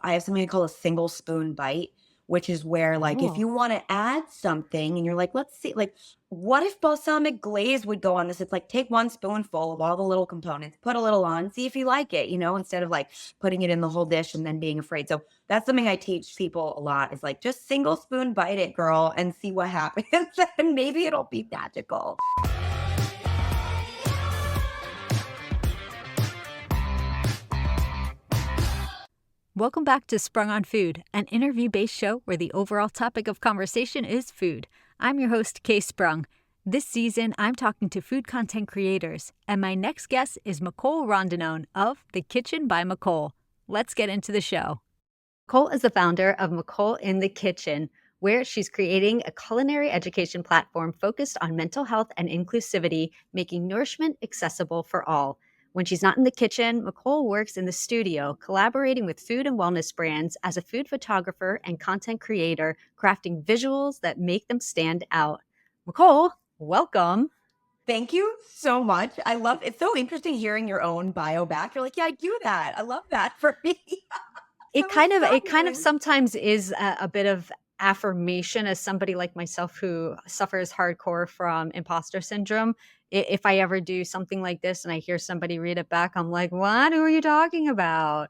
I have something I call a single spoon bite, which is where, like, if Oh. you want to add something and you're like, let's see, like, what if balsamic glaze would go on this? It's like, take one spoonful of all the little components, put a little on, see if you like it, instead of like putting it in the whole dish and then being afraid. So that's something I teach people a lot is like, just single spoon bite it, girl, and see what happens. And maybe it'll be magical. Welcome back to Sprung on Food, an interview-based show where the overall topic of conversation is food. I'm your host, Kae Sprung. This season, I'm talking to food content creators, and my next guest is Micole Rondinone of The Kitchen by Micole. Let's get into the show. Micole is the founder of Micole in the Kitchen, where she's creating a culinary education platform focused on mental health and inclusivity, making nourishment accessible for all. When she's not in the kitchen, Micole works in the studio, collaborating with food and wellness brands as a food photographer and content creator, crafting visuals that make them stand out. Micole, welcome. Thank you so much. I love it's so interesting hearing your own bio back. You're like, yeah, I do that. I love that for me. It So kind of exciting. sometimes is a bit of affirmation as somebody like myself who suffers hardcore from imposter syndrome. If I ever do something like this and I hear somebody read it back, I'm like, "What? Who are you talking about?"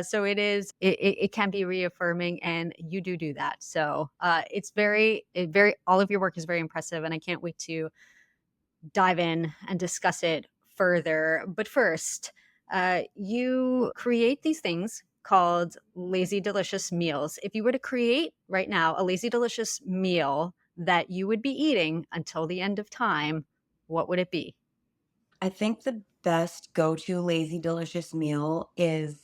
So it can be reaffirming, and you do that. So it's very all of your work is very impressive, and I can't wait to dive in and discuss it further. But first, you create these things called lazy delicious meals. If you were to create right now a lazy delicious meal that you would be eating until the end of time, what would it be? I think the best go-to lazy delicious meal is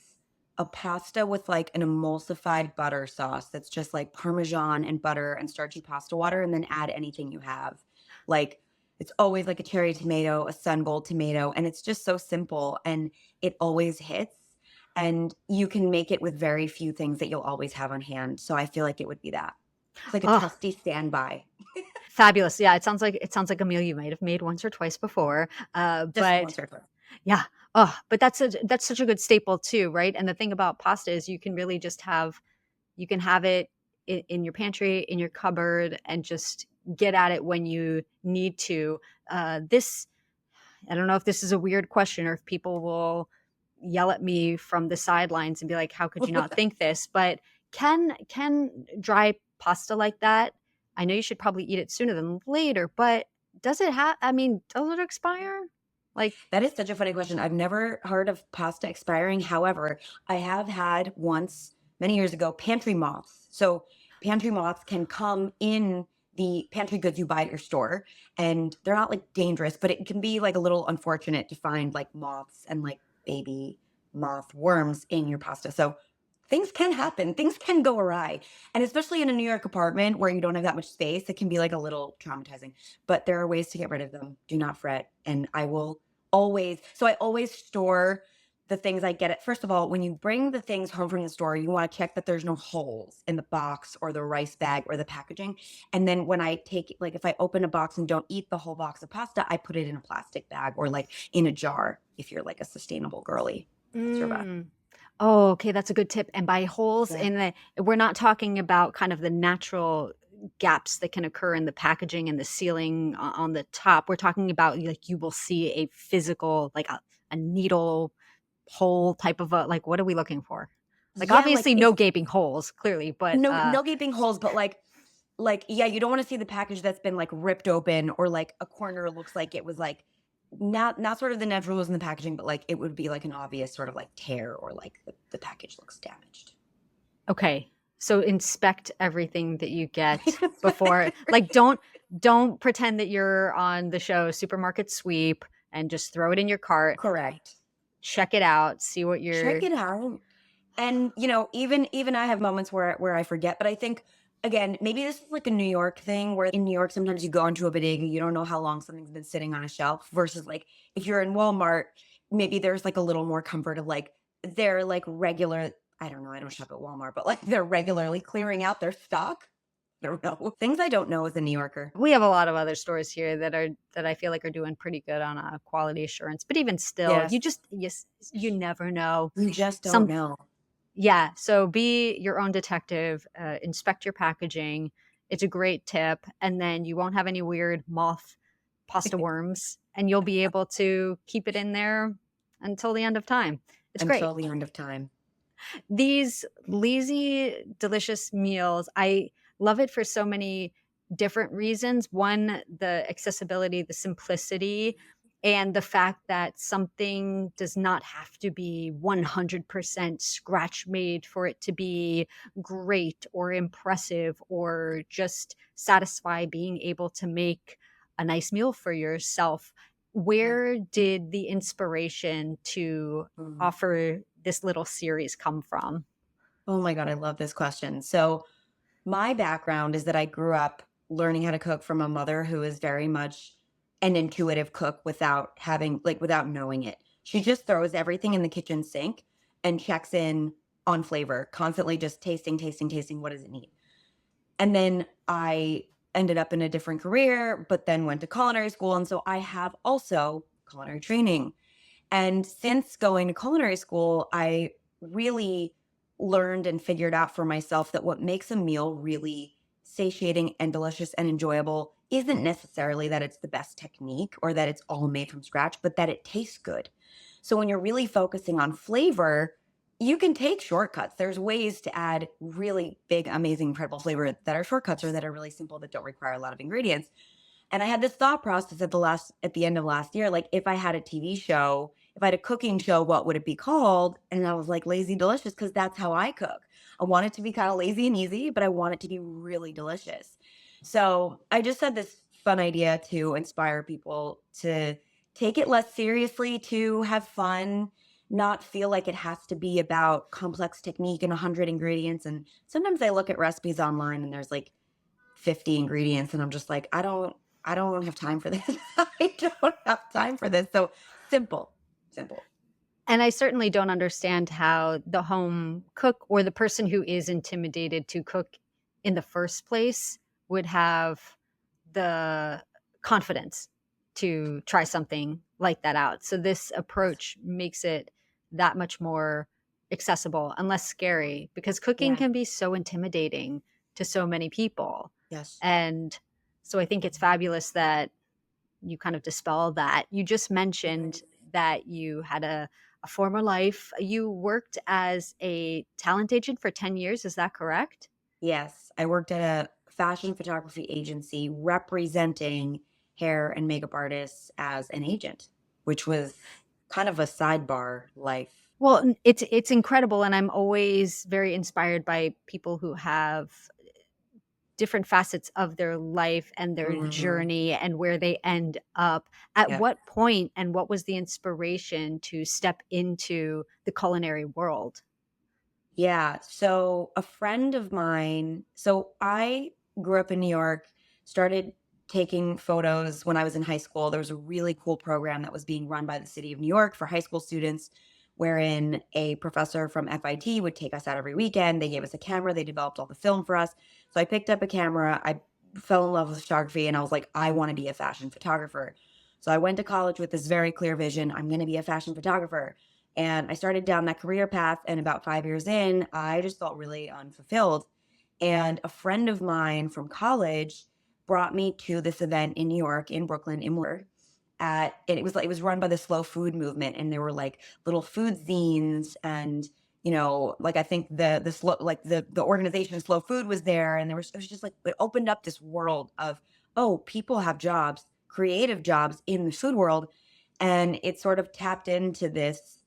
a pasta with like an emulsified butter sauce that's just like parmesan and butter and starchy pasta water and then add anything you have. Like it's always like a cherry tomato, a sun gold tomato, and it's just so simple and it always hits. And you can make it with very few things that you'll always have on hand. So I feel like it would be that. It's like a Oh, trusty standby. fabulous. Yeah, it sounds like a meal you might have made once or twice before. Just But once or twice. yeah. Oh, but that's such a good staple too, right? And the thing about pasta is you can really just have you can have it in your pantry, in your cupboard, and just get at it when you need to. This, I don't know if this is a weird question or if people will yell at me from the sidelines and be like, "How could you not think this?" But can dry pasta like that? I know you should probably eat it sooner than later, but does it have? I mean, does it expire? Like, That is such a funny question. I've never heard of pasta expiring. However, I have had once many years ago pantry moths. So pantry moths can come in the pantry goods you buy at your store and they're not like dangerous, but it can be like a little unfortunate to find like moths and like baby moth worms in your pasta. So things can happen. Things can go awry. And especially in a New York apartment where you don't have that much space, it can be like a little traumatizing. But there are ways to get rid of them. Do not fret. And I will I always store the things I get it. First of all, when you bring the things home from the store, you want to check that there's no holes in the box or the rice bag or the packaging. And then when I take like if I open a box and don't eat the whole box of pasta, I put it in a plastic bag or like in a jar if you're like a sustainable girly. That's your best. mm. Oh, okay, that's a good tip. And by holes Yeah. in the we're not talking about kind of the natural gaps that can occur in the packaging and the sealing on the top. We're talking about like you will see a physical, like a needle hole type of a like what are we looking for? Like Yeah, like obviously if no gaping holes, clearly, but no gaping holes, but like yeah, you don't want to see the package that's been like ripped open or like a corner looks like it was like not sort of the natural rules in the packaging, but like it would be like an obvious sort of like tear or like the package looks damaged. okay. So inspect everything that you get before like don't pretend that you're on the show Supermarket Sweep and just throw it in your cart. Correct. Check it out, see what Check you're it out. And even I have moments where I forget, but I think again, maybe this is like a New York thing where in New York sometimes you go into a bodega, you don't know how long something's been sitting on a shelf versus like if you're in Walmart, maybe there's like a little more comfort of like they're like regular I don't know, I don't shop at Walmart, but like they're regularly clearing out their stock. I don't know. Things I don't know as a New Yorker. we have a lot of other stores here that I feel like are doing pretty good on, quality assurance, but even still, Yes. you never know. You just don't Some know. Yeah, so be your own detective, inspect your packaging. It's a great tip, and then you won't have any weird moth pasta worms, and you'll be able to keep it in there until the end of time. It's great. Until the end of time. These lazy, delicious meals, I love it for so many different reasons. One, the accessibility, the simplicity, and the fact that something does not have to be 100% scratch made for it to be great or impressive or just satisfy being able to make a nice meal for yourself. Yeah. Where did the inspiration to Mm. offer this little series come from? Oh my God, I love this question. So, my background is that I grew up learning how to cook from a mother who is very much an intuitive cook without having, like, without knowing it. She just throws everything in the kitchen sink and checks in on flavor, constantly just tasting, tasting, tasting. What does it need? And then I ended up in a different career, but then went to culinary school. And so I have also culinary training. And since going to culinary school, I really learned and figured out for myself that what makes a meal really satiating and delicious and enjoyable isn't necessarily that it's the best technique or that it's all made from scratch, but that it tastes good. So when you're really focusing on flavor, you can take shortcuts. There's ways to add really big, amazing, incredible flavor that are shortcuts or that are really simple that don't require a lot of ingredients. And I had this thought process at the end of last year, like if I had a TV show, if I had a cooking show, what would it be called? And I was like Lazy Delicious because that's how I cook. I want it to be kind of lazy and easy, but I want it to be really delicious. So I just had this fun idea to inspire people to take it less seriously, to have fun, not feel like it has to be about complex technique and 100 ingredients. And sometimes I look at recipes online and there's like 50 ingredients and I'm just like, I don't have time for this. I don't have time for this. So simple, simple. And I certainly don't understand how the home cook or the person who is intimidated to cook in the first place would have the confidence to try something like that out. So this approach makes it that much more accessible and less scary because cooking Yeah. can be so intimidating to so many people. Yes. And so I think it's fabulous that you kind of dispel that. You just mentioned that you had a former life. You worked as a talent agent for 10 years. Is that correct? Yes. I worked at a fashion photography agency representing hair and makeup artists as an agent, which was kind of a sidebar life. Well, it's incredible, and I'm always very inspired by people who have different facets of their life and their Mhm. journey and where they end up. At Yeah. what point and what was the inspiration to step into the culinary world? Yeah. So a friend of mine, so I grew up in New York, started taking photos when I was in high school. There was a really cool program that was being run by the city of New York for high school students, wherein a professor from FIT would take us out every weekend. They gave us a camera, they developed all the film for us. So I picked up a camera, I fell in love with photography, and I was like, I want to be a fashion photographer. So I went to college with this very clear vision. I'm going to be a fashion photographer. And I started down that career path. And about 5 years in, I just felt really unfulfilled. And a friend of mine from college brought me to this event in New York, in Brooklyn, in Wilbur, and it was run by the slow food movement. And there were like little food zines and like I think the slow like the organization Slow Food was there, and it was just like it opened up this world of, oh, people have jobs, creative jobs in the food world. And it sort of tapped into this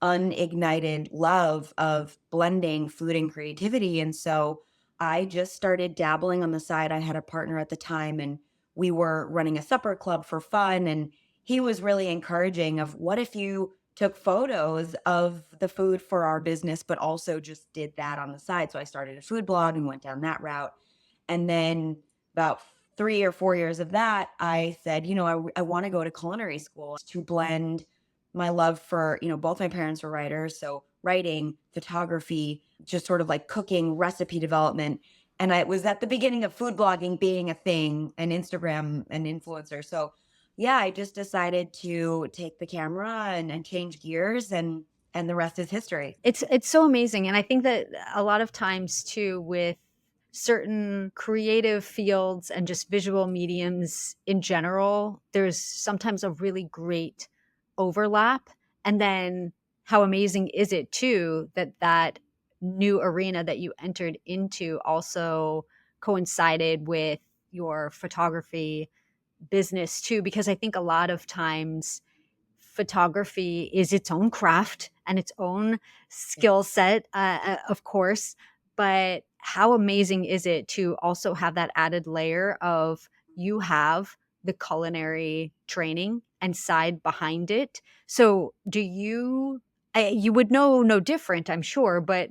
unignited love of blending food and creativity. And so I just started dabbling on the side. I had a partner at the time, and we were running a supper club for fun. And he was really encouraging of, what if you took photos of the food for our business, but also just did that on the side? So I started a food blog and went down that route. And then about 3 or 4 years of that, I said, I want to go to culinary school to blend my love for, both my parents were writers. So writing, photography, just sort of like cooking, recipe development. And I was at the beginning of food blogging being a thing and Instagram and influencer. So yeah, I just decided to take the camera and change gears. And and the rest is history. It's so amazing. And I think that a lot of times too, with certain creative fields and just visual mediums in general, there's sometimes a really great overlap. And then how amazing is it too that that new arena that you entered into also coincided with your photography business too? Because I think a lot of times photography is its own craft and its own skill set, of course. But how amazing is it to also have that added layer of you have the culinary training and side behind it? So, do you? You would know no different, I'm sure, but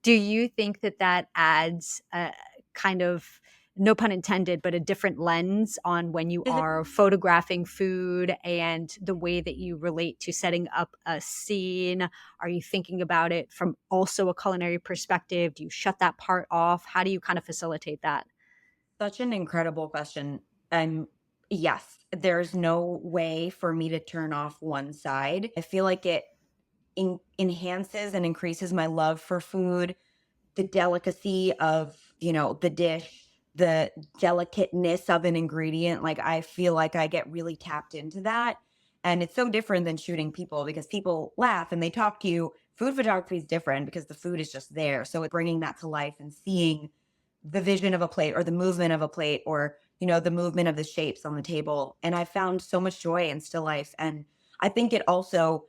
do you think that that adds a kind of, no pun intended, but a different lens on when you Is it are photographing food and the way that you relate to setting up a scene? Are you thinking about it from also a culinary perspective? Do you shut that part off? How do you kind of facilitate that? such an incredible question? And yes, there's no way for me to turn off one side. I feel like it enhances and increases my love for food, the delicacy of, the dish, the delicateness of an ingredient. Like, I feel like I get really tapped into that. And it's so different than shooting people because people laugh and they talk to you. Food photography is different because the food is just there. So it's bringing that to life and seeing the vision of a plate or the movement of a plate or, the movement of the shapes on the table. And I found so much joy in still life. And I think it also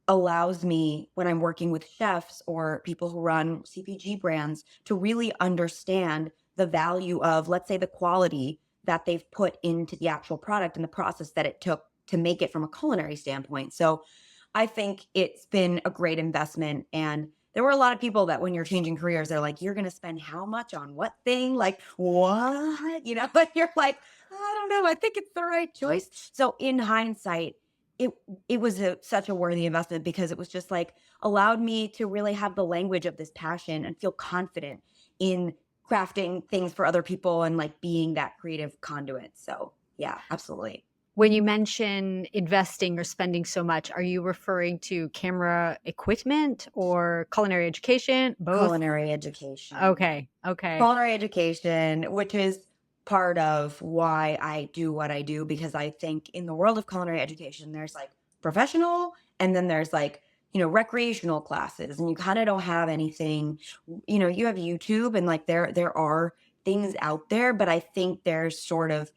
allows me when I'm working with chefs or people who run CPG brands to really understand the value of, let's say, the quality that they've put into the actual product and the process that it took to make it from a culinary standpoint. So I think it's been a great investment. And there were a lot of people that when you're changing careers, they're like, you're going to spend how much on what thing? Like, what? But you're like, I don't know. I think it's the right choice. So in hindsight, it it was such a worthy investment because it was just like allowed me to really have the language of this passion and feel confident in crafting things for other people and like being that creative conduit. So yeah, absolutely. When you mention investing or spending so much, are you referring to camera equipment or culinary education? Both? Culinary education. Okay. Okay. Culinary education, which is part of why I do what I do, because I think in the world of culinary education, there's like professional and then there's like, recreational classes, and you kind of don't have anything, you have YouTube and like there are things out there, but I think there's sort of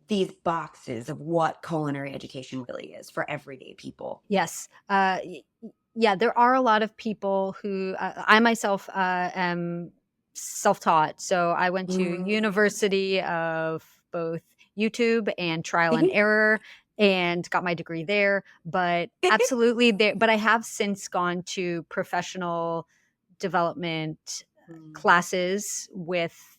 these boxes of what culinary education really is for everyday people. Yes. Yeah, there are a lot of people who I myself am self-taught. So I went to Mhm. university of both YouTube and trial and error and got my degree there. But absolutely there, but I have since gone to professional development Mm, classes with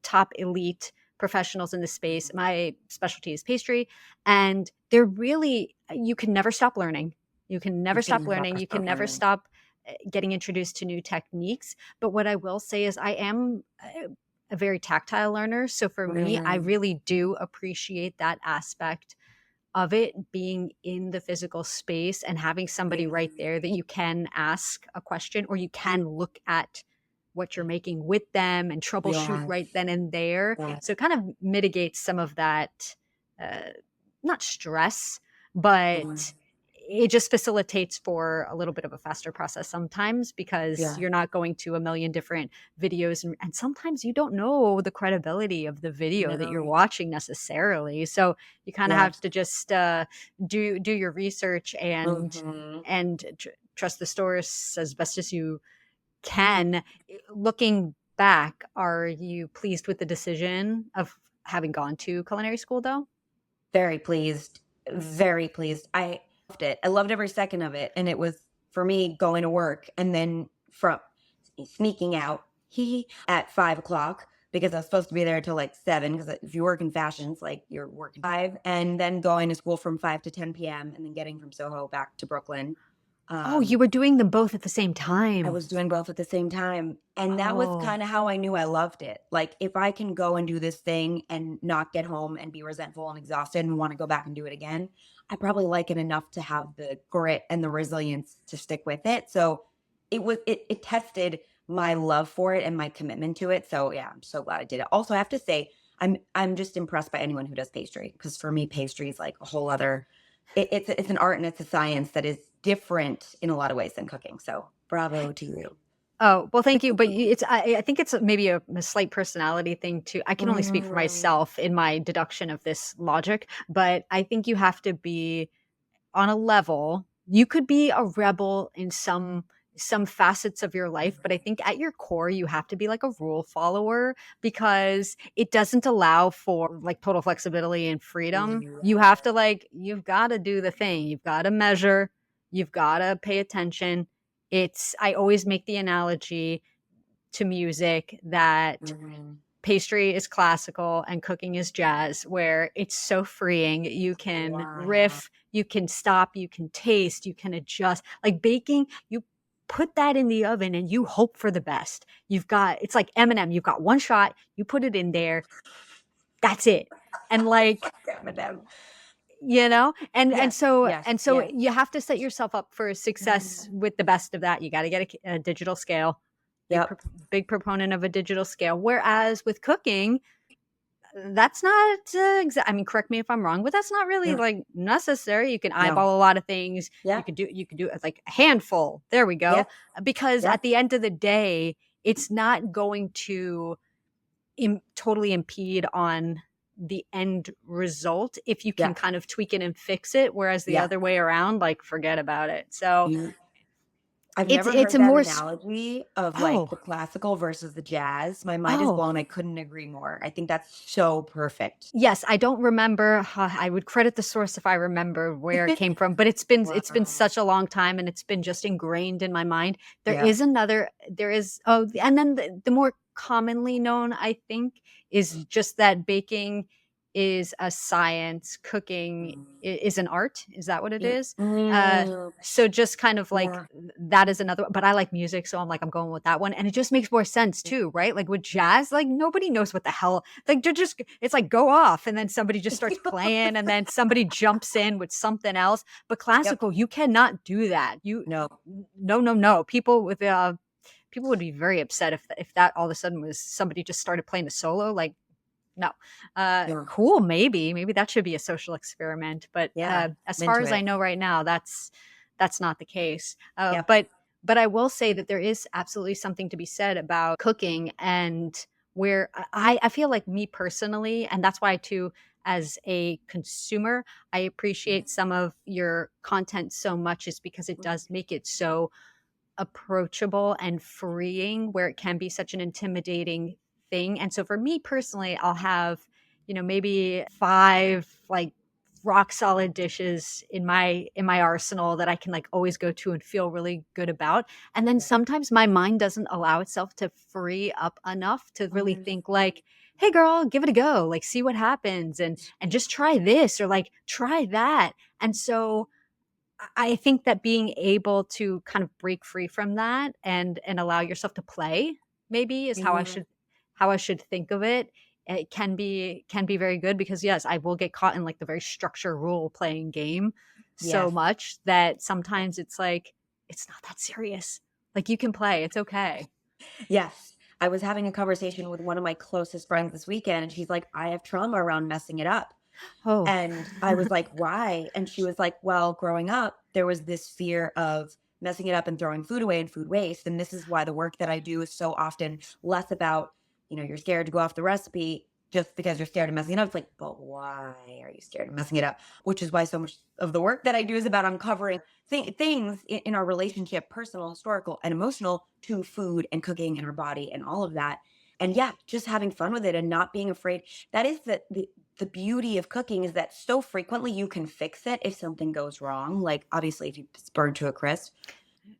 top elite professionals in the space. mhm. My specialty is pastry, and they're really, you can never stop learning. You can You never can stop learning. never You can stop never learning. stop getting introduced to new techniques. But what I will say is, I am a very tactile learner. So for me, I Mm, really do appreciate that aspect of it, being in the physical space and having somebody right mhm. there that you can ask a question or you can look at what you're making with them and troubleshoot Yes, right then and there. yes, So it kind of mitigates some of that, uh, not stress, but mhm. it just facilitates for a little bit of a faster process sometimes because Yeah, you're not going to a million different videos, and sometimes you don't know the credibility of the video that you're no, watching necessarily. So you kind of have yes. to just do your research and Mhm. trust the source as best as you can. Looking back, are you pleased with the decision of having gone to culinary school though? Very pleased, very pleased. I loved it. I loved every second of it, and it was for me going to work and then from sneaking out at 5 o'clock because I was supposed to be there till like 7 because if you work in fashions, like you're working 5, and then going to school from 5 to 10 p.m. and then getting from Soho back to Brooklyn. Oh, you were doing them both at the same I time. was doing both at the same time, and that was Oh, kinda how I knew I loved it. Like, if I can go and do this thing and not get home and be resentful and exhausted and wanna go back and do it again, I probably like it enough to have the grit and the resilience to stick with it. So, it tested my love for it and my commitment to it. So, yeah, I'm so glad I did it. Also, I have to say, I'm just impressed by anyone who does pastry, because for me, pastry is like a whole other it's an art and it's a science that is different in a lot of ways than cooking. So bravo to you. oh, well, thank you. But it's I think it's maybe a slight personality thing too. I can only speak for Mm, myself in my deduction of this logic, but I think you have to be on a level. You could be a rebel in some facets of your life, but I think at your core you have to be like a rule follower because it doesn't allow for like total flexibility and freedom. You have to you've got to do the thing. You've got to measure, you've got to pay attention. It's I always make the analogy to music that mhm. pastry is classical and cooking is jazz, where it's so freeing. You can Wow. riff, you can stop, you can taste, you can adjust. Like baking, you put that in the oven and you hope for the best. It's like M&M, you've got one shot, you put it in there, that's it. And like, Madam. and Yes, so yes, and so yes. you have to set yourself up for success Mhm. with the best of that. You got to get a digital scale. Big Yep. big proponent of a digital scale. Whereas with cooking, that's not, I mean, correct me if I'm wrong, but that's not really, Yeah. like, necessary. You can No. eyeball a lot of things. Yeah. You could do it like a handful. There we go. Yep. Because Yep. at the end of the day, it's not going to totally impede on the end result if you can Yeah. kind of tweak it and fix it, whereas the Yeah. other way around, like, forget about it. So, You I've it's never it's heard a that more analogy of, like, the oh, classical versus the jazz. My mind is oh. blown. I couldn't agree more. I think that's so perfect. Yes, I don't remember, I would credit the source if I remember where it came from, but it's been Wow. such a long time and it's been just ingrained in my mind. Yeah. There is and then the more commonly known, I think, is just that baking is a science, cooking Mm. is an art. Is that what it Yeah. is? Uh, Mm. so just kind of like Yeah. that is another, but I like music, so I'm going with that one, and it just makes more sense too, right? Like with jazz, like nobody knows what the hell, like they're just it's like go off, and then somebody just starts playing, and then somebody jumps in with something else. But Yep. classical, you cannot do that. No. No, no, no. People would be very upset if that all of a sudden was somebody just started playing a solo. Like no, Yeah. cool. Maybe that should be a social experiment. But Yeah. as I'm far into as I it. know right now, that's not the case. Yep. But I will say that there is absolutely something to be said about cooking and where I feel like me personally, and that's why too, as a consumer, I appreciate some of your content so much is because it does make it so approachable and freeing where it can be such an intimidating thing. And so for me personally, I'll have, maybe 5 like rock solid dishes in my arsenal that I can like always go to and feel really good about. And then Yep. sometimes my mind doesn't allow itself to free up enough to really Mm. think like, "Hey girl, give it a go. Like see what happens and just try this or like try that." And so I think that being able to kind of break free from that and allow yourself to play maybe is Mhm. how I should think of it. It can be very good because yes, I will get caught in like the very structure role playing game so Yes. much that sometimes it's like it's not that serious. Like you can play, it's okay. Yes. I was having a conversation with one of my closest friends this weekend, and she's like, I have trauma around messing it up. Oh. And I was like, why? And she was like, well, growing up, there was this fear of messing it up and throwing food away and food waste. And this is why the work that I do is so often less about, you're scared to go off the recipe just because you're scared of messing it up. It's like, but why are you scared of messing it up? Which is why so much of the work that I do is about uncovering things in our relationship, personal, historical, and emotional, to food and cooking and our body and all of that. And yeah, just having fun with it and not being afraid. That is the beauty of cooking, is that so frequently you can fix it if something goes wrong. Like obviously if it's burned to a crisp,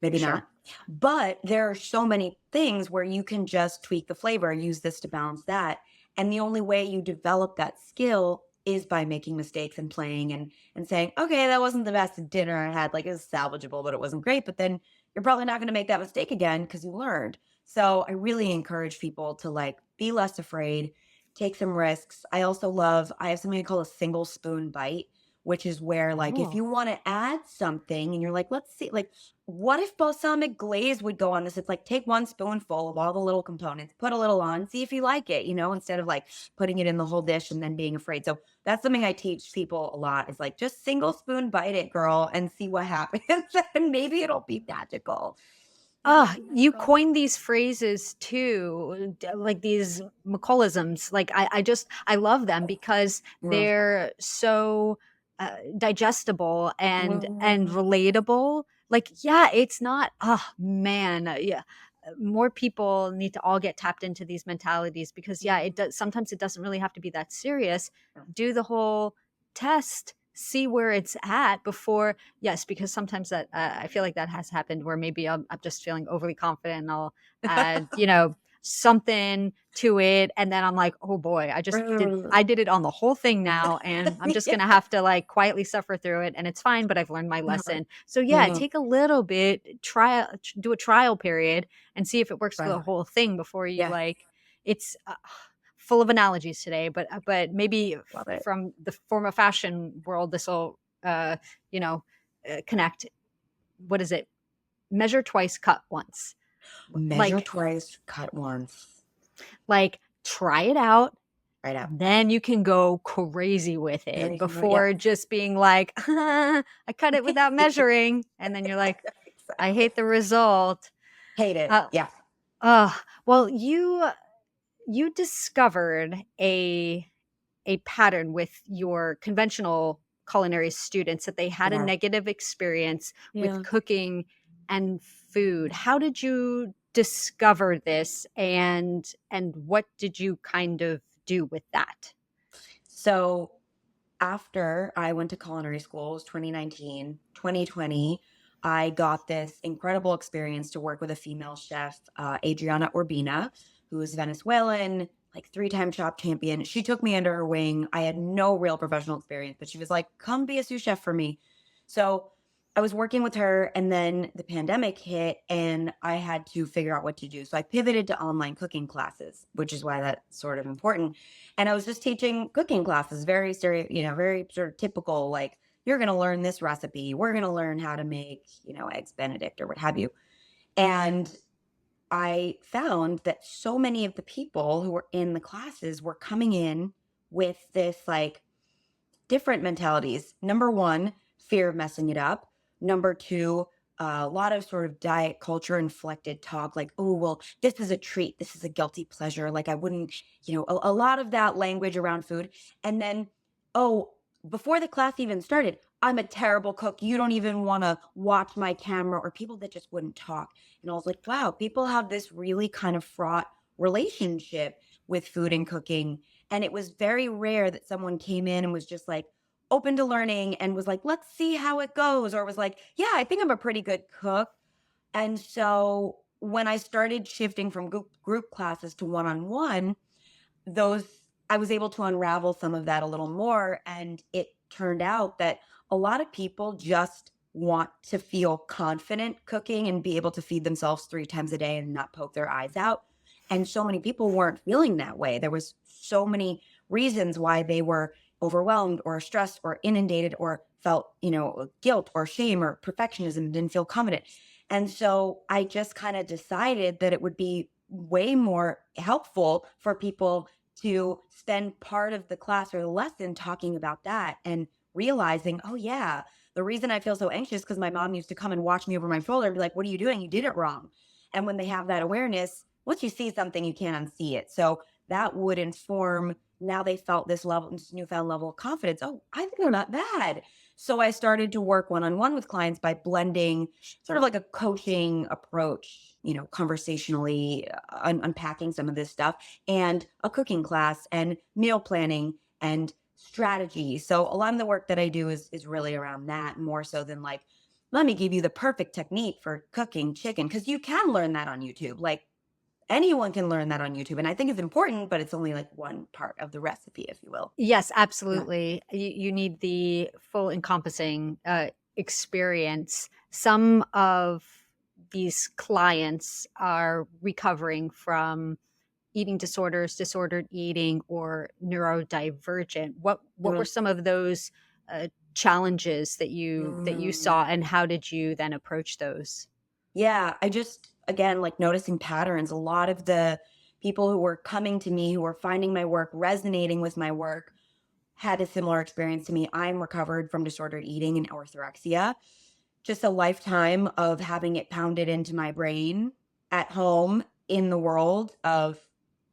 maybe Sure. not. But there are so many things where you can just tweak the flavor, use this to balance that. And the only way you develop that skill is by making mistakes and playing and saying, okay, that wasn't the best dinner I had. Like, it was salvageable, but it wasn't great. But then you're probably not going to make that mistake again because you learned. So I really encourage people to like be less afraid, take some risks. I have something I call a single spoon bite, which is where like if Oh. you want to add something and you're like, let's see, like, what if balsamic glaze would go on this? It's like take one spoonful of all the little components, put a little on, see if you like it, instead of like putting it in the whole dish and then being afraid. So that's something I teach people a lot is like just single spoon bite it, girl, and see what happens. And maybe it'll be magical. Maybe it'll Ah, be you magical. coined these phrases too, like these Micolisms. Like I love them because Mm. they're so digestible and Mm. relatable. Like, yeah, it's not. Oh man, yeah. More people need to all get tapped into these mentalities because yeah, it does. Sometimes it doesn't really have to be that serious. Do the whole test, see where it's at before. Yes, because sometimes that I feel like that has happened where maybe I'm just feeling overly confident and I'll add, something to it, and then I'm like, oh boy, I did it on the whole thing now, and I'm just gonna have to like quietly suffer through it, and it's fine, but I've learned my lesson. So yeah, Mhm. take a little bit, do a trial period, and see if it works for the Right. whole thing before you Yeah, like. It's full of analogies today, but maybe love it. from the form of fashion world, this will you know connect. What is it? Measure twice, cut once. Measure Like twice, cut once. like try it out, Right out. then you can go crazy with Then it you can go, yep. before just being like, I cut it without measuring, and then you're like, I Exactly. hate the result. Hate it. Uh, Yeah. well, you discovered a pattern with your conventional culinary students that they had a Yeah. negative experience with Yeah. cooking and food. How did you discover this, and what did you kind of do with that? So after I went to culinary school, it was 2019, 2020, I got this incredible experience to work with a female chef, Adriana Urbina, who is Venezuelan, like 3-time shop champion. She took me under her wing. I had no real professional experience, but she was like, come be a sous chef for me. So I was working with her, and then the pandemic hit, and I had to figure out what to do. So I pivoted to online cooking classes, which is why that's sort of important. And I was just teaching cooking classes, very sort of typical, like, you're going to learn this recipe. We're going to learn how to make, eggs Benedict or what have you. And I found that so many of the people who were in the classes were coming in with this like different mentalities. Number one, fear of messing it up. Number two, a lot of sort of diet culture inflected talk like, oh, well, this is a treat. This is a guilty pleasure. Like, I wouldn't, a lot of that language around food. And then, oh, before the class even started, I'm a terrible cook. You don't even want to watch my camera, or people that just wouldn't talk. And I was like, wow, people have this really kind of fraught relationship with food and cooking, and it was very rare that someone came in and was just like open to learning and was like, let's see how it goes. Or was like, yeah, I think I'm a pretty good cook. And so when I started shifting from group classes to one on one, those I was able to unravel some of that a little more. And it turned out that a lot of people just want to feel confident cooking and be able to feed themselves 3 times a day and not poke their eyes out. And so many people weren't feeling that way. There was so many reasons why they were overwhelmed or stressed or inundated or felt, guilt or shame or perfectionism, didn't feel confident. And so I just kind of decided that it would be way more helpful for people to spend part of the class or the lesson talking about that and realizing, oh, yeah, the reason I feel so anxious because my mom used to come and watch me over my shoulder and be like, what are you doing? You did it wrong. And when they have that awareness, once you see something, you can't unsee it. So that would inform. Now they felt this newfound level of confidence. Oh, I think they're not bad. So I started to work one on one with clients by blending sort of like a coaching approach, conversationally unpacking some of this stuff, and a cooking class and meal planning and strategy. So a lot of the work that I do is really around that more so than like, let me give you the perfect technique for cooking chicken, because you can learn that on YouTube. Like, anyone can learn that on YouTube. And I think it's important, but it's only like one part of the recipe, if you will. Yes, Yeah. absolutely. You need the full encompassing experience. Some of these clients are recovering from eating disorders, disordered eating, or neurodivergent. What were Mm. some of those challenges that you Mm. saw, and how did you then approach those? Yeah, I just, again, like noticing patterns. A lot of the people who were coming to me, who were finding my work, resonating with my work, had a similar experience to me. I'm recovered from disordered eating and orthorexia. Just a lifetime of having it pounded into my brain at home, in the world of,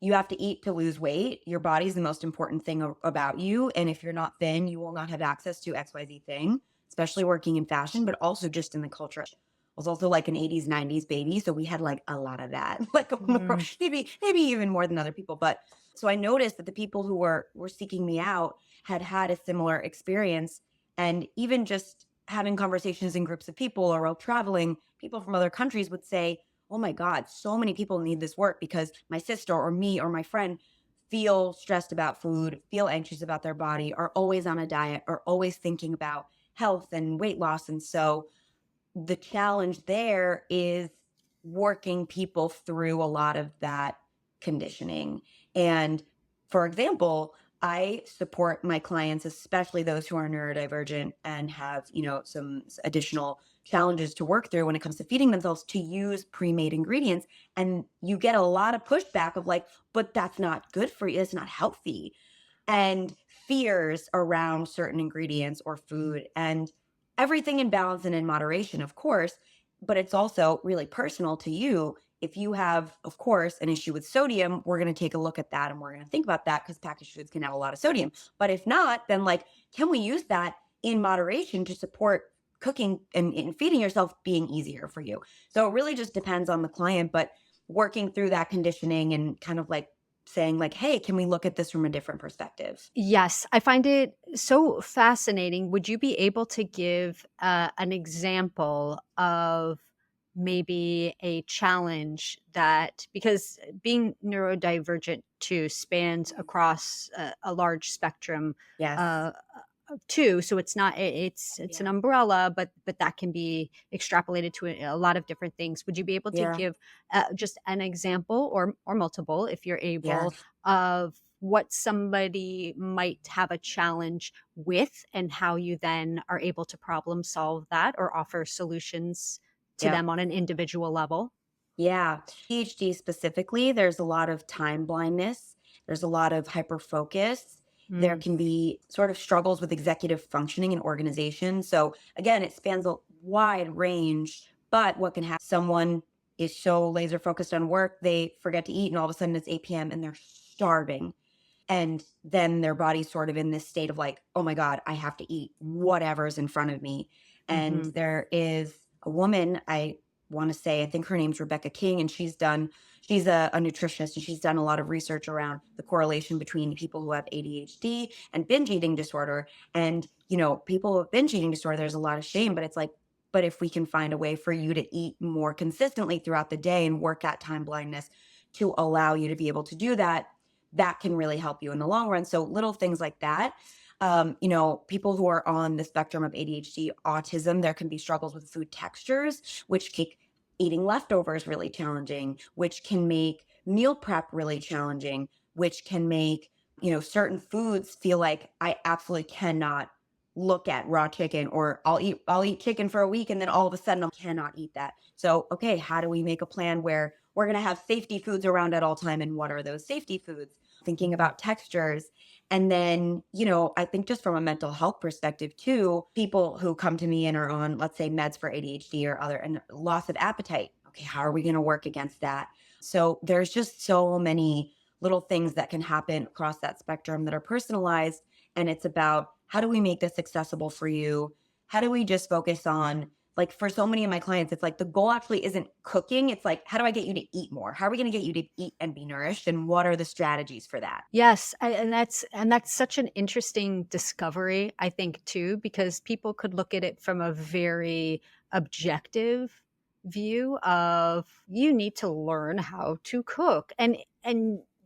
you have to eat to lose weight. Your body's the most important thing about you. And if you're not thin, you will not have access to XYZ thing, especially working in fashion, but also just in the culture. I was also like an 80s, 90s baby. So we had like a lot of that, like more, Mm. maybe even more than other people. But so I noticed that the people who were seeking me out had a similar experience. And even just having conversations in groups of people or while traveling, people from other countries would say, oh my God, so many people need this work because my sister or me or my friend feel stressed about food, feel anxious about their body, are always on a diet, are always thinking about health and weight loss. And so the challenge there is working people through a lot of that conditioning. And for example, I support my clients, especially those who are neurodivergent and have, some additional challenges to work through when it comes to feeding themselves, to use pre-made ingredients. And you get a lot of pushback of like, but that's not good for you. It's not healthy, and fears around certain ingredients or food, and everything in balance and in moderation, of course. But it's also really personal to you. If you have, of course, an issue with sodium, we're going to take a look at that and we're going to think about that because packaged foods can have a lot of sodium. But if not, then like, can we use that in moderation to support cooking and feeding yourself being easier for you? So it really just depends on the client, but working through that conditioning and kind of like saying like, hey, can we look at this from a different perspective? Yes, I find it so fascinating. Would you be able to give an example of maybe a challenge that, because being neurodivergent too spans across a large spectrum Yes. uh, too, so it's not it's an Yeah. umbrella, but that can be extrapolated to a lot of different things. Would you be able to Yeah. give just an example, or multiple if you're able, Yes. of what somebody might have a challenge with, and how you then are able to problem solve that or offer solutions to Yeah. them on an individual level? Yeah. ADHD specifically, there's a lot of time blindness. There's a lot of hyper focus. There Mm. can be sort of struggles with executive functioning and organization. So again, it spans a wide range, but what can happen, someone is so laser focused on work, they forget to eat and all of a sudden it's 8 p.m. and they're starving. And then their body's sort of in this state of like, oh my God, I have to eat whatever's in front of me. And Mhm. there is a woman, I want to say, I think her name's Rebecca King, and she's a nutritionist, and she's done a lot of research around the correlation between people who have ADHD and binge eating disorder. And, people with binge eating disorder, there's a lot of shame, but it's like, but if we can find a way for you to eat more consistently throughout the day and work at time blindness to allow you to be able to do that, that can really help you in the long run. So little things like that. People who are on the spectrum of ADHD, autism, there can be struggles with food textures, which make eating leftovers really challenging, which can make meal prep really challenging, which can make, certain foods feel like I absolutely cannot look at raw chicken, or I'll eat chicken for a week and then all of a sudden I cannot eat that. So, okay, how do we make a plan where we're going to have safety foods around at all time, and what are those safety foods? Thinking about textures. And then, I think just from a mental health perspective too, people who come to me and are on, let's say, meds for ADHD or other, and loss of appetite. Okay, how are we going to work against that? So there's just so many little things that can happen across that spectrum that are personalized. And it's about, how do we make this accessible for you? How do we just focus on, like, for so many of my clients, it's like the goal actually isn't cooking. It's like, how do I get you to eat more? How are we going to get you to eat and be nourished? And what are the strategies for that? Yes, and that's such an interesting discovery, I think, too, because people could look at it from a very objective view of you need to learn how to cook. And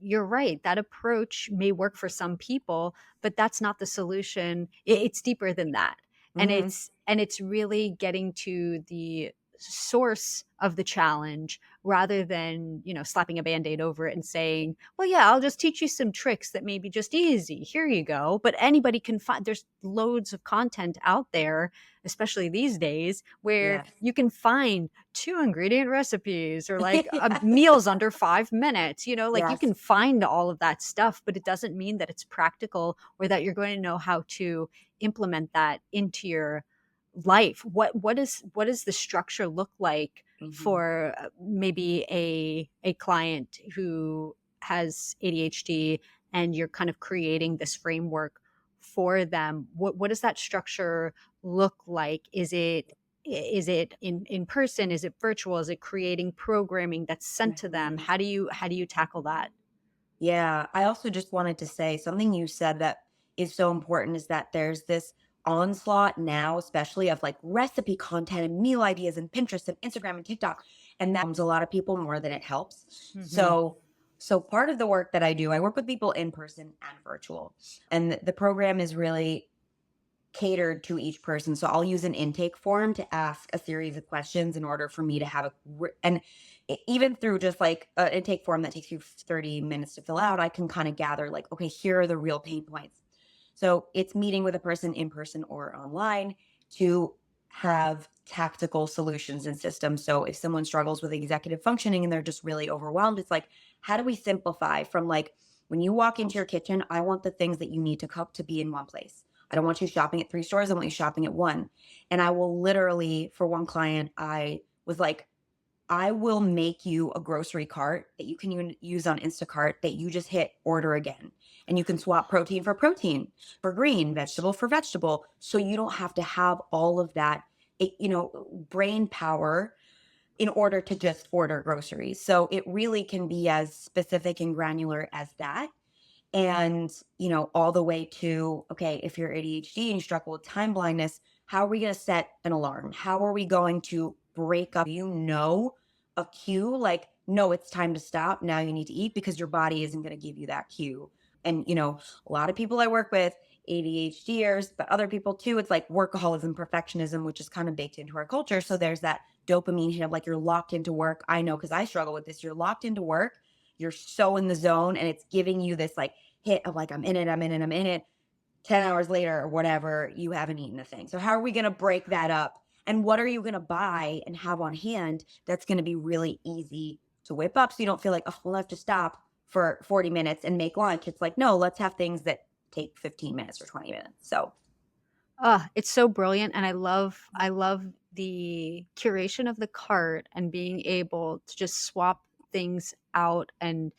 you're right, that approach may work for some people, but that's not the solution. It's deeper than that. And Hmm. it's really getting to the source of the challenge rather than, slapping a band-aid over it and saying, well, yeah, I'll just teach you some tricks that may be just easy. Here you go. But anybody can find, there's loads of content out there, especially these days, where Yes. you can find 2 ingredient recipes or like Yes. meals under 5 minutes. Like you Yes. can find all of that stuff, but it doesn't mean that it's practical or that you're going to know how to implement that into your life. What does the structure look like Hmm. for maybe a client who has ADHD, and you're kind of creating this framework for them? What does that structure look like? Is it in person? Is it virtual? Is it creating programming that's sent to them? Hmm. How do you tackle that? Yeah, I also just wanted to say something you said that is so important is that there's this onslaught now, especially of like recipe content and meal ideas and Pinterest and Instagram and TikTok, and that harms a lot of people more than it helps. Hmm. So part of the work that I do, I work with people in person and virtual, and the program is really catered to each person. So I'll use an intake form to ask a series of questions in order for me to have and even through just like an intake form that takes you 30 minutes to fill out, I can kind of gather like, okay, here are the real pain points. So it's meeting with a person in person or online to have tactical solutions and systems. So if someone struggles with executive functioning and they're just really overwhelmed, it's like, how do we simplify from like when you walk into your kitchen, I want the things that you need to cook to be in one place. I don't want you shopping at 3 stores. I want you shopping at one. And I will literally, for one client, I was like, I will make you a grocery cart that you can use on Instacart that you just hit order again. And you can swap protein for protein, for green, vegetable for vegetable. So you don't have to have all of that, brain power in order to just order groceries. So it really can be as specific and granular as that. And, all the way to, okay, if you're ADHD and you struggle with time blindness, how are we going to set an alarm? How are we going to break up, a cue like, no, it's time to stop. Now you need to eat because your body isn't going to give you that cue. And, a lot of people I work with, ADHDers, but other people too, it's like workaholism, perfectionism, which is kind of baked into our culture. So there's that dopamine hit of like you're locked into work. I know because I struggle with this. You're locked into work. You're so in the zone and it's giving you this like hit of like, I'm in it, I'm in it, I'm in it. 10 hours later or whatever, you haven't eaten a thing. So, how are we going to break that up? And what are you going to buy and have on hand that's going to be really easy to whip up so you don't feel like, oh, we'll have to stop for 40 minutes and make lunch? It's like, no, let's have things that take 15 minutes or 20 minutes. So, It's so brilliant, and I love the curation of the cart and being able to just swap things out, and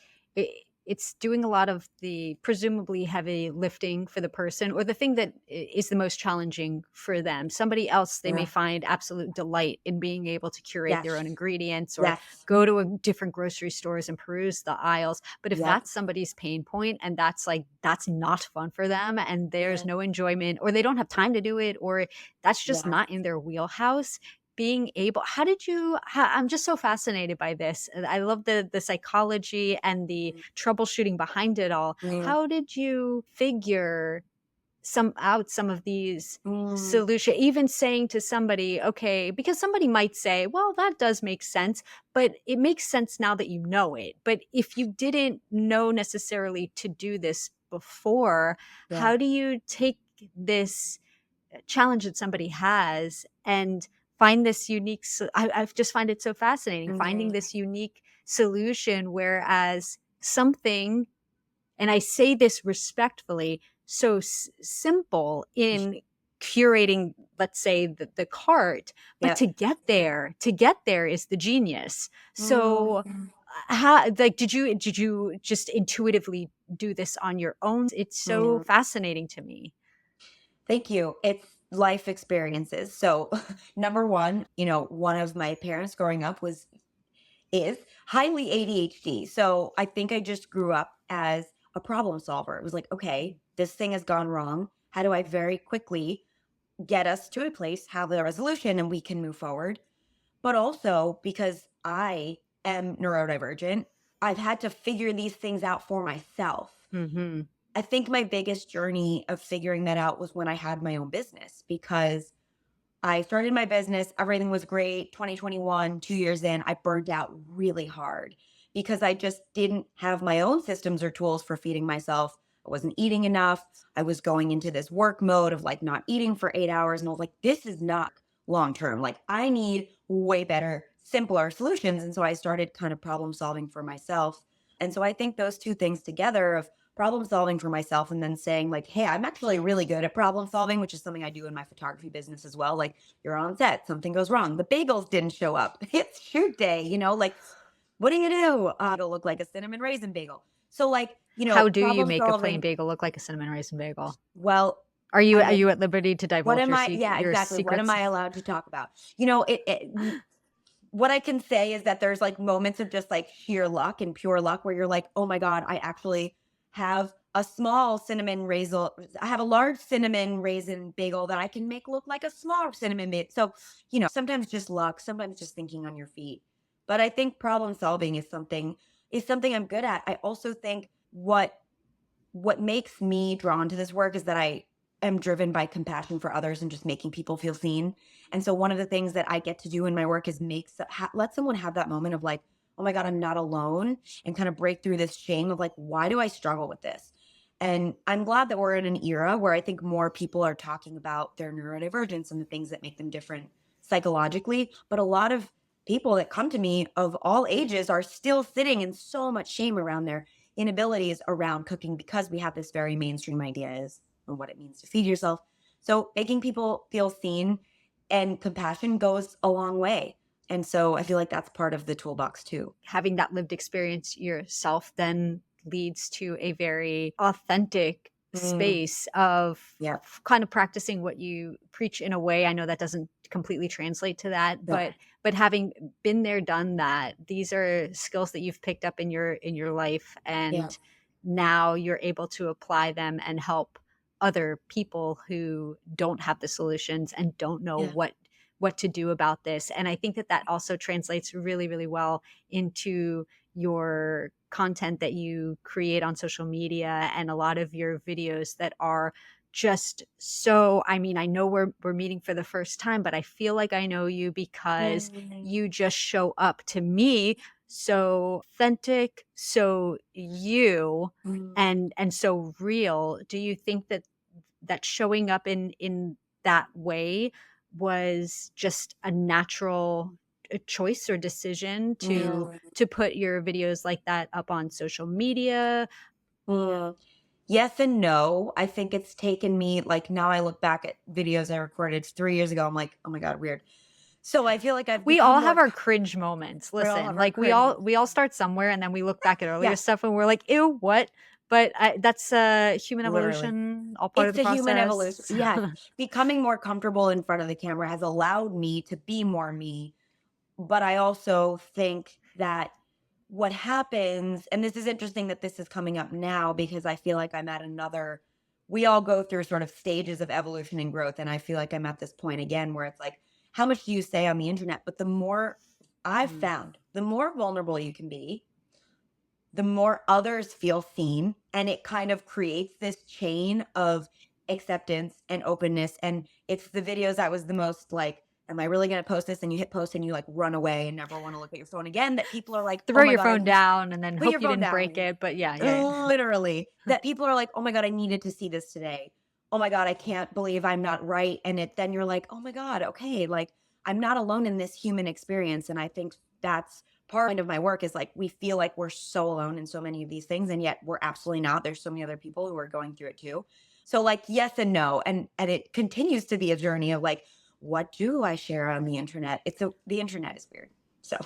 it's doing a lot of the presumably heavy lifting for the person, or the thing that is the most challenging for them. Somebody else, they may yeah. find absolute delight in being able to curate their own Yes. ingredients or Yes. go to different grocery stores and peruse the aisles. But if Yep. that's somebody's pain point and that's not fun for them and there's Yeah. no enjoyment or they don't have time to do it or that's just Yes. not in their wheelhouse, being able how did you I'm just so fascinated by this. I love the psychology and the troubleshooting behind it all. Yeah. How did you figure some of these Mm, solution, even saying to somebody, okay, because somebody might say, well, that does make sense, but it makes sense now that you know it. But if you didn't know necessarily to do this before, yeah. how do you take this challenge that somebody has and find this unique I just find it so fascinating finding Mhm. this unique solution, whereas something, and I say this respectfully, so simple in curating, let's say, the cart, but Yep. to get there is the genius. So, Mhm. how, like, did you just intuitively do this on your own? It's so Yeah. fascinating to me. Thank you. It's life experiences. So, number one, one of my parents growing up is highly ADHD. So, I think I just grew up as a problem solver. It was like, okay, this thing has gone wrong. How do I very quickly get us to a place, have the resolution, and we can move forward? But also because I am neurodivergent, I've had to figure these things out for myself. Mm-hmm. I think my biggest journey of figuring that out was when I had my own business, because I started my business, everything was great. 2021, 2 years in, I burned out really hard because I just didn't have my own systems or tools for feeding myself. I wasn't eating enough. I was going into this work mode of like not eating for 8 hours. And I was like, this is not long term. Like, I need way better, simpler solutions. And so I started kind of problem solving for myself. And so I think those two things together of problem solving for myself and then saying like, hey, I'm actually really good at problem solving, which is something I do in my photography business as well. Like, you're on set, something goes wrong, the bagels didn't show up, it's shoot day, like, what do you do? It'll look like a cinnamon raisin bagel. So like, How do you problem make a plain solving. bagel look like a cinnamon raisin bagel? Well, Are you I are have, you at liberty to what divulge am your I, yeah, your exactly, what am secrets? I allowed to talk about? What I can say is that there's like moments of just like sheer luck and pure luck where you're like, oh my God, I actually have a small cinnamon raisin. I have a large cinnamon raisin bagel that I can make look like a small cinnamon bagel. So, sometimes just luck, sometimes just thinking on your feet. But I think problem solving is something I'm good at. I also think what makes me drawn to this work is that I am driven by compassion for others and just making people feel seen. And so one of the things that I get to do in my work is let someone have that moment of like, oh my God, I'm not alone, and kind of break through this shame of like, why do I struggle with this? And I'm glad that we're in an era where I think more people are talking about their neurodivergence and the things that make them different psychologically. But a lot of people that come to me of all ages are still sitting in so much shame around their inabilities around cooking, because we have this very mainstream ideas on what it means to feed yourself. So making people feel seen and compassion goes a long way. And so I feel like that's part of the toolbox too. Having that lived experience yourself then leads to a very authentic Mm, space of yeah. kind of practicing what you preach in a way. I know that doesn't completely translate to that, No. but having been there, done that, these are skills that you've picked up in your life, Yeah. and now you're able to apply them and help other people who don't have the solutions and don't know Yeah. what to do about this. And I think that that also translates really, really well into your content that you create on social media and a lot of your videos that are just so, I mean, I know we're meeting for the first time, but I feel like I know you because Mm, you just show up to me so authentic, so you, mm, and so real. Do you think that showing up in that way was just a natural choice or decision mm, to put your videos like that up on social media? mm. Yes and no. I think it's taken me, like, now I look back at videos I recorded 3 years ago. I'm like, oh my God, weird. So I feel like I've We become all have more. our cringe moments. We all Listen, have our like cringe. we all start somewhere and then we look back at earlier Yeah, stuff and we're like, ew, what? But that's human literally. evolution, all part of It's the a human evolution. process. Yes. Becoming more comfortable in front of the camera has allowed me to be more me. But I also think that what happens, and this is interesting that this is coming up now, because I feel like we all go through sort of stages of evolution and growth. And I feel like I'm at this point again where it's like, how much do you say on the internet? But the more I've Mm. found, the more vulnerable you can be, the more others feel seen, and it kind of creates this chain of acceptance and openness. And it's the videos that was the most like, am I really going to post this? And you hit post and you like run away and never want to look at your phone again, that people are like, oh Throw my your God, phone down and then put your hope you phone didn't break down. it. But yeah. Literally, that people are like, oh my God, I needed to see this today. Oh my God, I can't believe I'm not right. And then you're like, oh my God, okay, like, I'm not alone in this human experience. And I think that's part of my work is like, we feel like we're so alone in so many of these things, and yet we're absolutely not. There's so many other people who are going through it too. So like, yes and no. And it continues to be a journey of like, what do I share on the internet? The internet is weird. So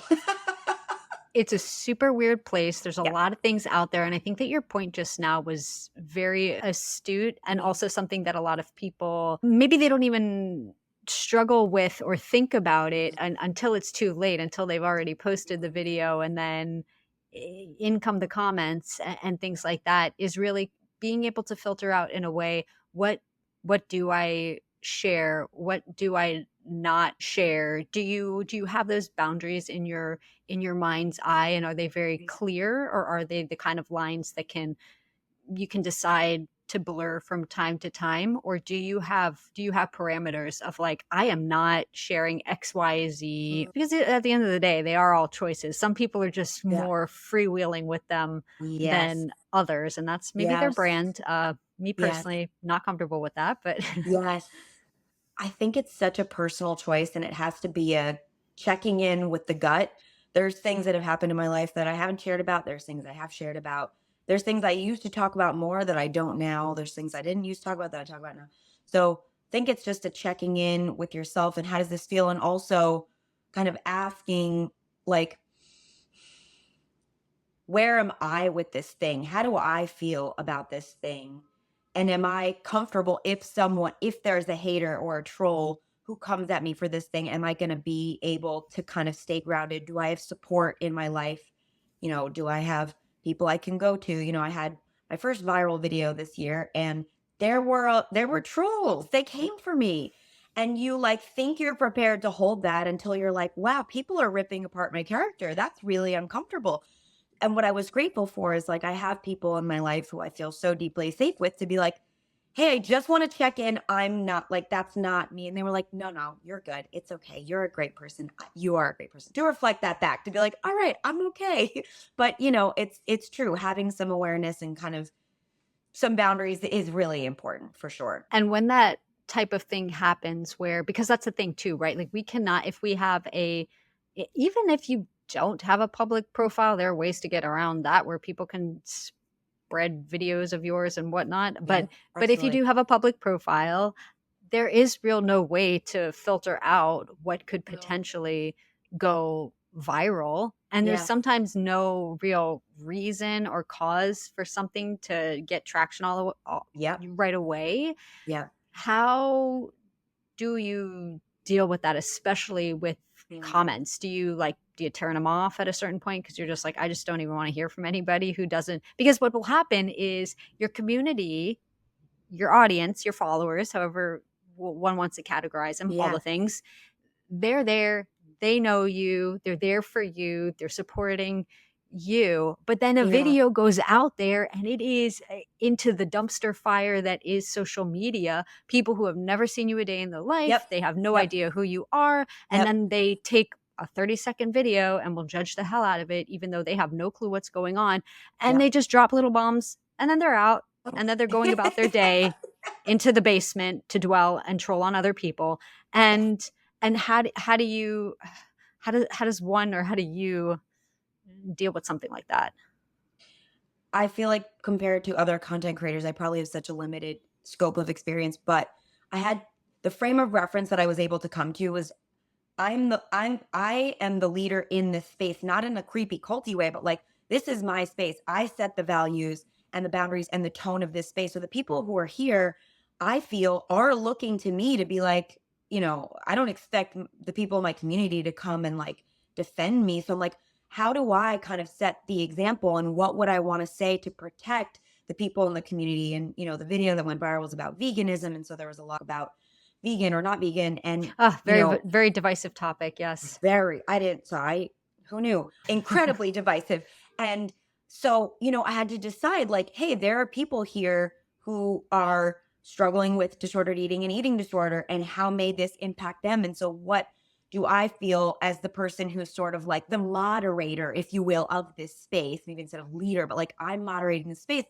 It's a super weird place. There's a yeah. lot of things out there. And I think that your point just now was very astute and also something that a lot of people maybe they don't even struggle with or think about it until it's too late, until they've already posted the video and then in come the comments and things like that, is really being able to filter out in a way what do I share? What do I not share? Do you have those boundaries in your mind's eye, and are they very clear, or are they the kind of lines that you can decide to blur from time to time? Or do you have parameters of like, I am not sharing XYZ? Because at the end of the day, they are all choices. Some people are just Yeah. more freewheeling with them Yes. than others, and that's maybe their Yes. brand. Me Yes. personally, not comfortable with that, but Yes. I think it's such a personal choice and it has to be a checking in with the gut. There's things that have happened in my life that I haven't shared about. There's things I have shared about. There's things I used to talk about more that I don't now. There's things I didn't used to talk about that I talk about now. So I think it's just a checking in with yourself and how does this feel? And also kind of asking, like, where am I with this thing? How do I feel about this thing? And am I comfortable if there's a hater or a troll who comes at me for this thing, am I going to be able to kind of stay grounded? Do I have support in my life? Do I have people I can go to? I had my first viral video this year and there were trolls. They came for me. And you like think you're prepared to hold that until you're like, wow, people are ripping apart my character. That's really uncomfortable. And what I was grateful for is like I have people in my life who I feel so deeply safe with to be like, hey, I just want to check in. I'm not like, that's not me. And they were like, no, no, you're good. It's okay. You're a great person. You are a great person. To reflect that back, to be like, all right, I'm okay. But it's true. Having some awareness and kind of some boundaries is really important for sure. and when that type of thing happens, where, because that's the thing too, right? Like, we cannot, if we have even if you don't have a public profile, there are ways to get around that where people can spread videos of yours and whatnot. Yeah, But if you absolutely. do have a public profile, there is no way to filter out what could No. potentially go viral. And there's Yeah. sometimes no real reason or cause for something to get traction Yep. right away. Yep. How do you deal with that, especially with Mm. comments? Do you turn them off at a certain point because you're just like, I just don't even want to hear from anybody who doesn't? Because what will happen is your community, your audience, your followers, however one wants to categorize them, all Yeah. the things, they're there. They know you. They're there for you. They're supporting you. But then a Yeah. video goes out there and it is into the dumpster fire that is social media. People who have never seen you a day in their life, Yep. they have no Yep. idea who you are. And Yep. then they take a 30-second video and will judge the hell out of it, even though they have no clue what's going on. And Yep. they just drop little bombs and then they're out Oh. and then they're going about their day into the basement to dwell and troll on other people. And how do you how does one, or how do you deal with something like that? I feel like compared to other content creators, I probably have such a limited scope of experience, but I had the frame of reference that I was able to come to was I am the leader in this space, not in a creepy culty way, but like this is my space. I set the values and the boundaries and the tone of this space. So the people who are here, I feel are looking to me to be like, I don't expect the people in my community to come and like defend me. So I'm like, how do I kind of set the example and what would I want to say to protect the people in the community? And, the video that went viral was about veganism. And so there was a lot about vegan or not vegan. And, Ah, you very, know, very divisive topic. Yes. who knew? Incredibly divisive. And so, I had to decide like, hey, there are people here who are struggling with disordered eating and eating disorder, and how may this impact them? And so, what do I feel as the person who's sort of like the moderator, if you will, of this space, maybe instead of leader, but like I'm moderating the space?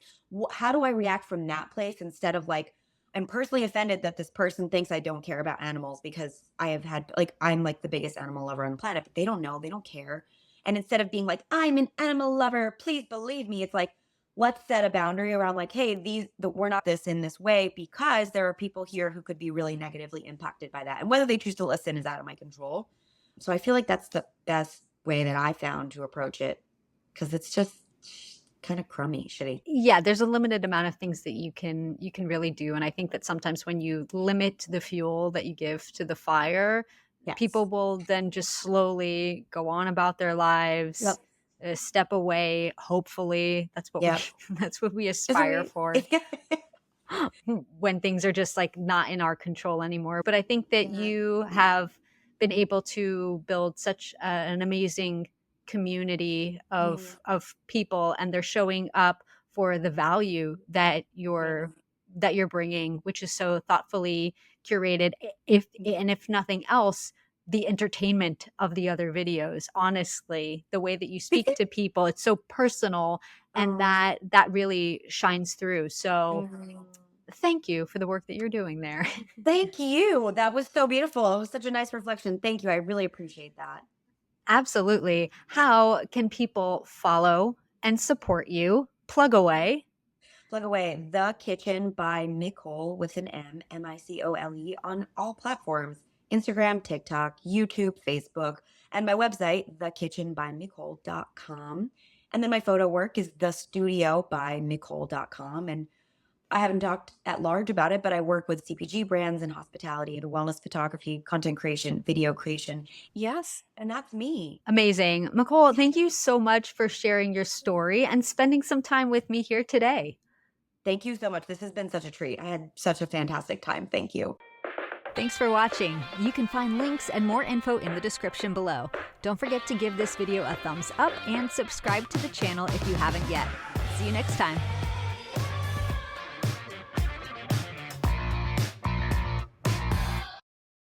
How do I react from that place instead of like, I'm personally offended that this person thinks I don't care about animals because I have had like I'm like the biggest animal lover on the planet, but they don't know, they don't care. And instead of being like, I'm an animal lover, please believe me, it's like, let's set a boundary around like, hey, we're not this in this way because there are people here who could be really negatively impacted by that. And whether they choose to listen is out of my control. So I feel like that's the best way that I found to approach it because it's just kind of crummy, shitty. Yeah, there's a limited amount of things that you can really do. And I think that sometimes when you limit the fuel that you give to the fire, Yes. people will then just slowly go on about their lives, Yep. step away. Hopefully, that's what we Yep. that's what we Is aspire it for. me? when things are just like not in our control anymore. But I think that Yeah. you have been able to build such an amazing community Yeah. of people, and they're showing up for the value that Yes. you're bringing, which is so thoughtfully curated. If nothing else, the entertainment of the other videos, honestly, the way that you speak to people, it's so personal, and Oh. that really shines through. So Mhm. thank you for the work that you're doing there. Thank you. That was so beautiful. It was such a nice reflection. Thank you. I really appreciate that. Absolutely. How can people follow and support you? Plug away. Plug away The Kitchen by Micole with an Micole, on all platforms: Instagram, TikTok, YouTube, Facebook, and my website, thekitchenbymicole.com. And then my photo work is thestudioByMicole.com. And I haven't talked at large about it, but I work with CPG brands and hospitality and wellness photography, content creation, video creation. Yes, and that's me. Amazing. Micole, thank you so much for sharing your story and spending some time with me here today. Thank you so much. This has been such a treat. I had such a fantastic time. Thank you. Thanks for watching. You can find links and more info in the description below. Don't forget to give this video a thumbs up and subscribe to the channel if you haven't yet. See you next time.